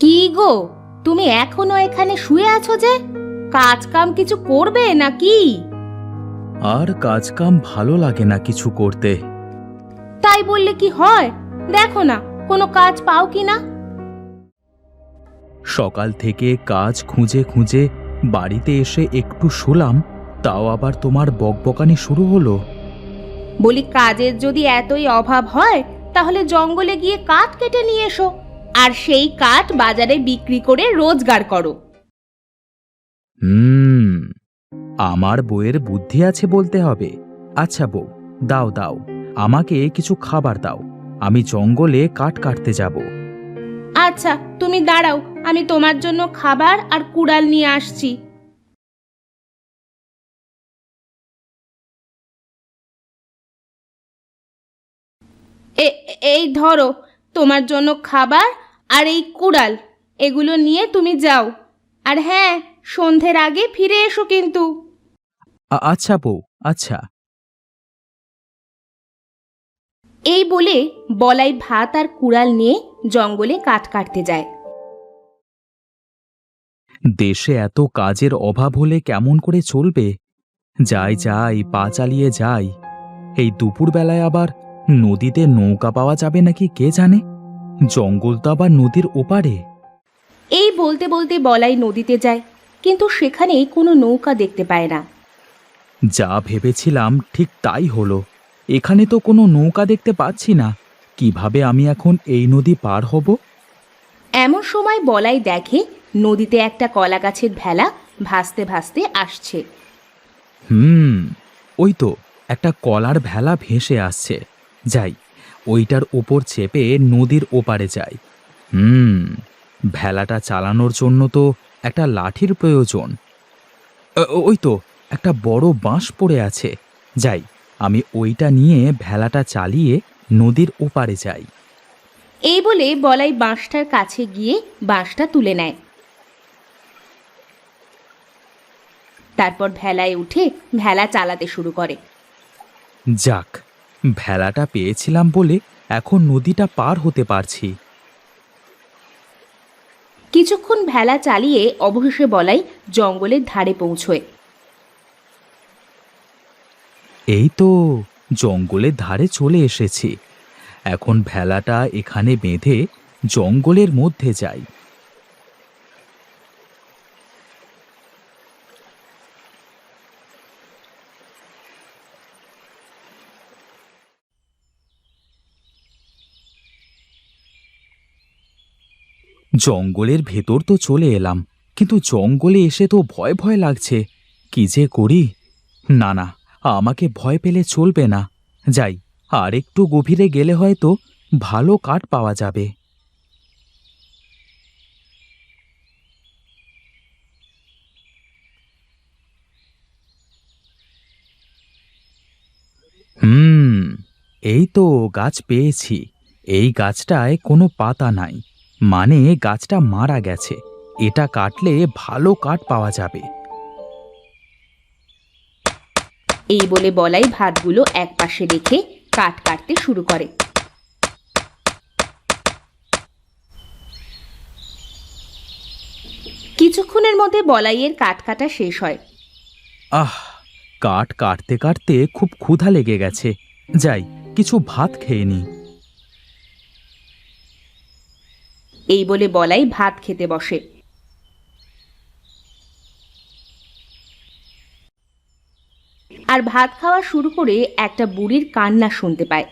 কি গো, তুমি এখনো এখানে শুয়ে আছো যে? কাজ কাম কিছু করবে নাকি? আর কাজকাম ভালো লাগে না কিছু করতে। তাই বললে কি হয়? দেখো না কোনো কাজ পাও কি না। সকাল থেকে কাজ খুঁজে খুঁজে বাড়িতে এসে একটু শুলাম, তাও আবার তোমার বকবকানি শুরু হলো। বলি কাজের যদি এতই অভাব হয় তাহলে জঙ্গলে গিয়ে কাঠ কেটে নিয়ে এসো, আর সেই কাঠ বাজারে বিক্রি করে রোজগার করো। হুম, আমার বউয়ের বুদ্ধি আছে বলতে হবে। আচ্ছা বউ, দাও দাও, আমাকে কিছু খাবার দাও, আমি জঙ্গলে কাঠ কাটতে যাব। আচ্ছা তুমি দাঁড়াও, আমি তোমার জন্য খাবার আর কুড়াল নিয়ে আসছি। এই ধরো তোমার জন্য খাবার আর এই কুড়াল, এগুলো নিয়ে তুমি যাও। আর হ্যাঁ, সন্ধ্যের আগে ফিরে এসো কিন্তু। আচ্ছা বউ, আচ্ছা। এই বলে বলাই ভাত আর কুড়াল নিয়ে জঙ্গলে কাঠ কাটতে যায়। দেশে এত কাজের অভাব হলে কেমন করে চলবে? যাই যাই, পা চালিয়ে যাই। এই দুপুরবেলায় আবার নদীতে নৌকা পাওয়া যাবে নাকি কে জানে। জঙ্গল তো আবার নদীর ওপারে। এই বলতে বলতে বলাই নদীতে যায়, কিন্তু সেখানে কোনো নৌকা দেখতে পায় না। যা ভেবেছিলাম ঠিক তাই হলো। এখানে তো কোনো নৌকা দেখতে পাচ্ছি না। কিভাবে আমি এখন এই নদী পার হব? এমন সময় বলাই দেখে নদীতে একটা কলা গাছের ভেলা ভাসতে ভাসতে আসছে। হুম, ওই তো একটা কলার ভেলা ভেসে আসছে। যাই, ওইটার ওপর চেপে নদীর ওপারে যাই। ভেলাটা চালানোর জন্য তো একটা লাঠির প্রয়োজন। ওই তো একটা বড় বাঁশ পড়ে আছে। যাই, আমি ওইটা নিয়ে ভেলাটা চালিয়ে নদীর ওপারে যাই। এই বলে বলাই বাঁশটার কাছে গিয়ে বাঁশটা তুলে নেয়। তারপর ভেলায় উঠে ভেলা চালাতে শুরু করে। যাক, ভেলাটা পেয়েছিলাম বলে এখন নদীটা পার হতে পারছি। কিছুক্ষণ ভেলা চালিয়ে অবশেষে বলাই জঙ্গলের ধারে পৌঁছয়। এই তো জঙ্গলের ধারে চলে এসেছি। এখন ভেলাটা এখানে বেঁধে জঙ্গলের মধ্যে যাই। জঙ্গলের ভেতর তো চলে এলাম, কিন্তু জঙ্গলে এসে তো ভয় ভয় লাগছে। কি যে করি? না না, আমাকে ভয় পেলে চলবে না। যাই, আর একটু গভীরে গেলে হয়তো ভালো কাঠ পাওয়া যাবে। হুম, এই তো গাছ পেয়েছি। এই গাছটায় কোনো পাতা নাই, মানে গাছটা মারা গেছে। এটা কাটলে ভালো কাঠ পাওয়া যাবে। এই বলে বলাই ভাতগুলো একপাশে রেখে কাঠ কাটতে শুরু করে। কিছুক্ষণের মধ্যে বলাইয়ের কাঠ কাটা শেষ হয়। আহ, কাঠ কাটতে কাটতে খুব ক্ষুধা লেগে গেছে। যাই, কিছু ভাত খেয়ে নিই। এই বলে বলাই ভাত খেতে বসে। আর ভাত খাওয়া শুরু করে একটা বুড়ির কান্না শুনতে পায়।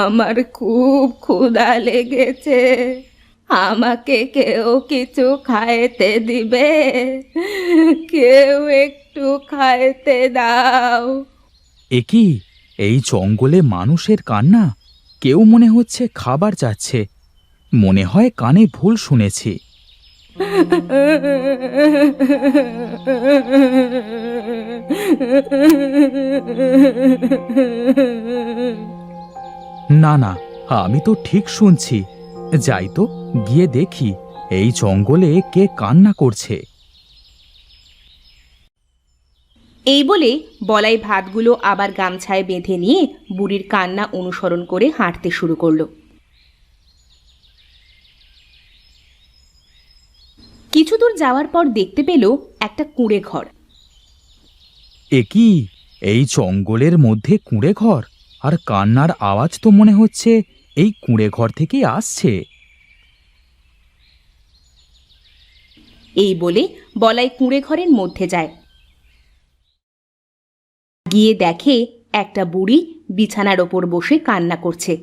আমার খুব ক্ষুধা লেগেছে, আমাকে কেউ কিছু খাইতে দিবে? কেউ একটু খাইতে দাও। এ কি? এই জঙ্গলে মানুষের কান্না! কেউ মনে হচ্ছে খাবার চাচ্ছে। মনে হয় কানে ভুল শুনেছি। না না, আমি তো ঠিক শুনছি। যাই তো, গিয়ে দেখি এই জঙ্গলে কে কান্না করছে। এই বলে বলাই ভাতগুলো আবার গামছায় বেঁধে নিয়ে বুড়ির কান্না অনুসরণ করে হাঁটতে শুরু করলো। কিছু দূর যাওয়ার পর দেখতে পেল একটা কুঁড়ে ঘর। এ কি, এই জঙ্গলের মধ্যে কুঁড়ে ঘর? আর কান্নার আওয়াজ তো মনে হচ্ছে এই কুঁড়ে ঘর থেকেই আসছে। এই বলে বলাই কুঁড়ে ঘরের মধ্যে যায়। গিয়ে দেখে একটা বুড়ি বিছানার ওপর বসে কান্না করছে।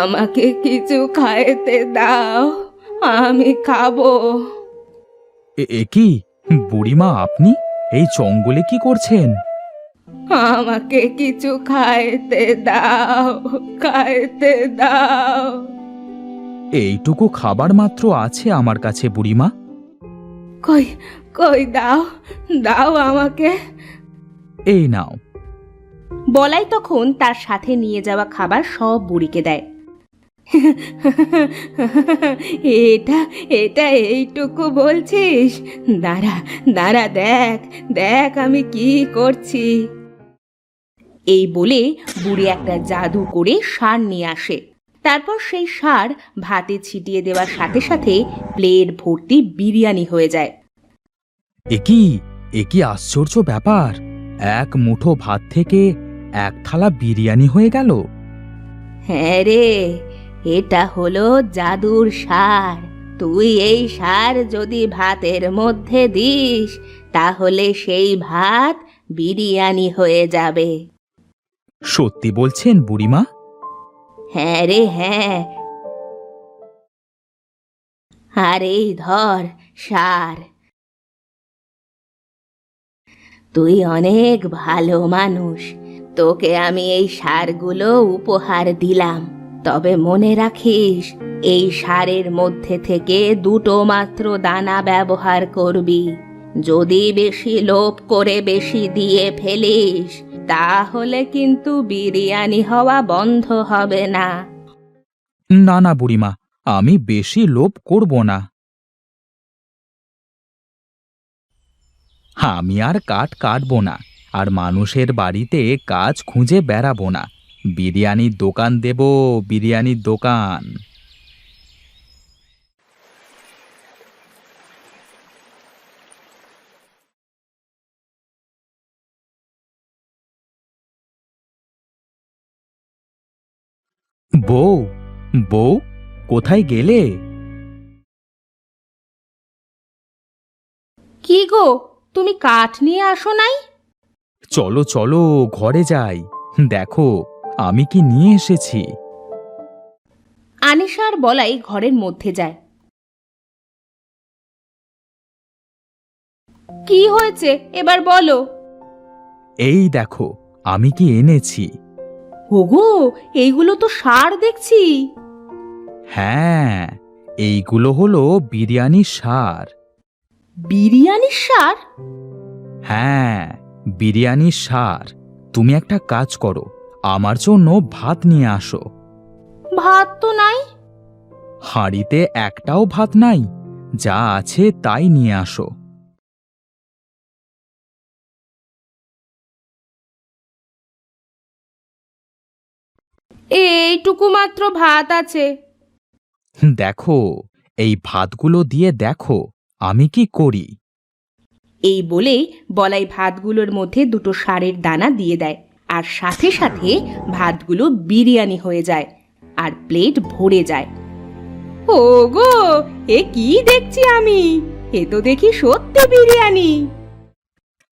আমাকে কিছু খাইতে দাও, আমি খাবো। এ কি, বুড়িমা আপনি এই জঙ্গলে কি করছেন? আমাকে কিছু খাইতে দাও, খাইতে দাও। এইটুকু খাবার মাত্র আছে আমার কাছে বুড়িমা। কই কই দাও, দাও আমাকে। এই নাও। বলাই তখন তার সাথে নিয়ে যাওয়া খাবার সব বুড়িকে দেয়। এটা এটা এইটুকু বলছিস? দাঁড়া দাঁড়া, দেখ দেখ আমি কি করছি। এই বলে বুড়ি একটা জাদু করে সার নিয়ে আসে। তারপর সেই সার ভাতে ছিটিয়ে দেওয়ার সাথে সাথে প্লেট ভর্তি বিরিয়ানি হয়ে যায়। এ কি আশ্চর্য ব্যাপার! এক মুঠো ভাত থেকে এক থালা বিরিয়ানি হয়ে গেল। হ্যাঁ রে, এটা হলো জাদুর সার। তুই এই সার যদি ভাতের মধ্যে দিস তাহলে সেই ভাত বিরিয়ানি হয়ে যাবে। সত্যি বলছেন বুড়িমা? হ্যাঁ রে হ্যাঁ। আর এই ধর সার। তুই অনেক ভালো মানুষ, তোকে আমি এই সারগুলো উপহার দিলাম। তবে মনে রাখিস, এই সারের মধ্যে থেকে দুটো মাত্র দানা ব্যবহার করবি। যদি বেশি লোভ করে বেশি দিয়ে ফেলিস তাহলে কিন্তু বিরিয়ানি হওয়া বন্ধ হবে না। না না বুড়িমা, আমি বেশি লোভ করব না। আমি আর কাঠ কাটবো না, আর মানুষের বাড়িতে কাজ খুঁজে বেড়াবো না। বিরিয়ানির দোকান দেব, বিরিয়ানির দোকান। বউ, বউ, কোথায় গেলে? কি গো, তুমি কাঠ নিয়ে আসো নাই? চলো চলো ঘরে যাই, দেখো আমি কি নিয়ে এসেছি। আনিশা আর বলাই ঘরের মধ্যে যায়। কি হয়েছে এবার বলো। এই দেখো আমি কি এনেছি। ওগো, এইগুলো তো সার দেখছি। হ্যাঁ, এইগুলো হলো বিরিয়ানির সার। বিরিয়ানির সার? হ্যাঁ, বিরিয়ানির সার। তুমি একটা কাজ করো, আমার জন্য ভাত নিয়ে আসো। ভাত তো নাই। হাঁড়িতে একটাও ভাত নাই, যা আছে তাই নিয়ে আসো। এইটুকু মাত্র ভাত আছে। দেখো, এই ভাতগুলো দিয়ে দেখো আমি কি করি। এই বলে বলাই ভাতগুলোর মধ্যে দুটো সারের দানা দিয়ে দেয়, আর সাথে সাথে ভাতগুলো বিরিয়ানি হয়ে যায় আর প্লেট ভরে যায়। ওগো, এ কি দেখছি আমি? এ তো দেখি সত্যি বিরিয়ানি।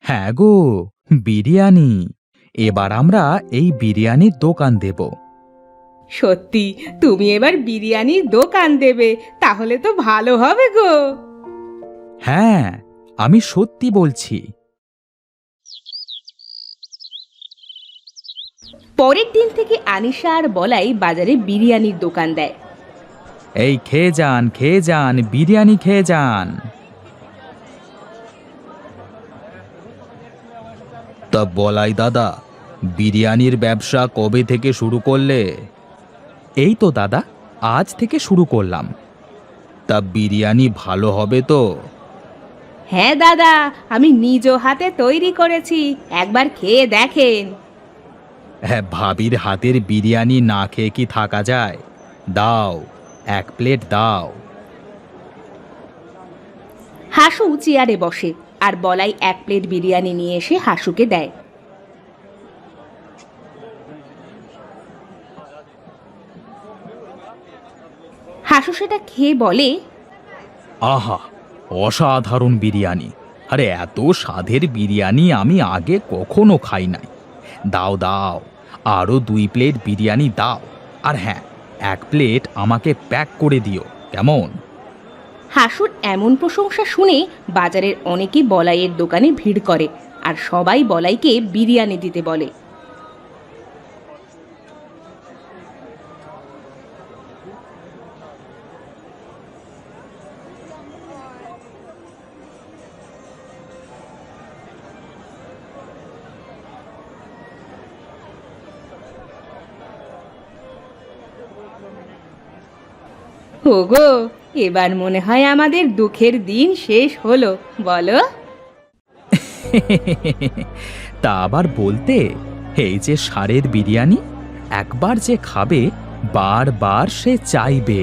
হ্যাঁ গো, বিরিয়ানি। এবার আমরা এই বিরিয়ানির দোকান দেব। সত্যি তুমি এবার বিরিয়ানির দোকান দেবে? তাহলে তো ভালো হবে গো। হ্যাঁ, আমি সত্যি বলছি। পরের দিন থেকে আনিশা আর বলাই বাজারে বিরিয়ানির দোকান দেয়। এই খেয়ে যান, খেয়ে যান, বিরিয়ানি খেয়ে যান। তা বলাই দাদা, বিরিয়ানির ব্যবসা কবে থেকে শুরু করলে? এই তো দাদা, আজ থেকে শুরু করলাম। তা বিরিয়ানি ভালো হবে তো? হ্যাঁ দাদা, আমি নিজ হাতে তৈরি করেছি, একবার খেয়ে দেখেন। হ্যাঁ, ভাবির হাতের বিরিয়ানি না খেয়ে কি থাকা যায়? দাও, 1 প্লেট দাও। হাসু চেয়ারে বসে আর বলাই 1 প্লেট বিরিয়ানি নিয়ে এসে হাসুকে দেয়। হাসু সেটা খেয়ে বলে, আহা, অসাধারণ বিরিয়ানি! আরে এত স্বাদের বিরিয়ানি আমি আগে কখনো খাই নাই। দাও দাও, আরও 2 প্লেট বিরিয়ানি দাও। আর হ্যাঁ, 1 প্লেট আমাকে প্যাক করে দিও, কেমন? হাসুর এমন প্রশংসা শুনে বাজারের অনেকেই বলাইয়ের দোকানে ভিড় করে আর সবাই বলাইকে বিরিয়ানি দিতে বলে। ওগো, এবার মনে হয় আমাদের দুঃখের দিন শেষ হলো, বলো? তা আবার বলতে, এই যে ষাঁড়ের বিরিয়ানি, একবার যে খাবে বারবার সে চাইবে।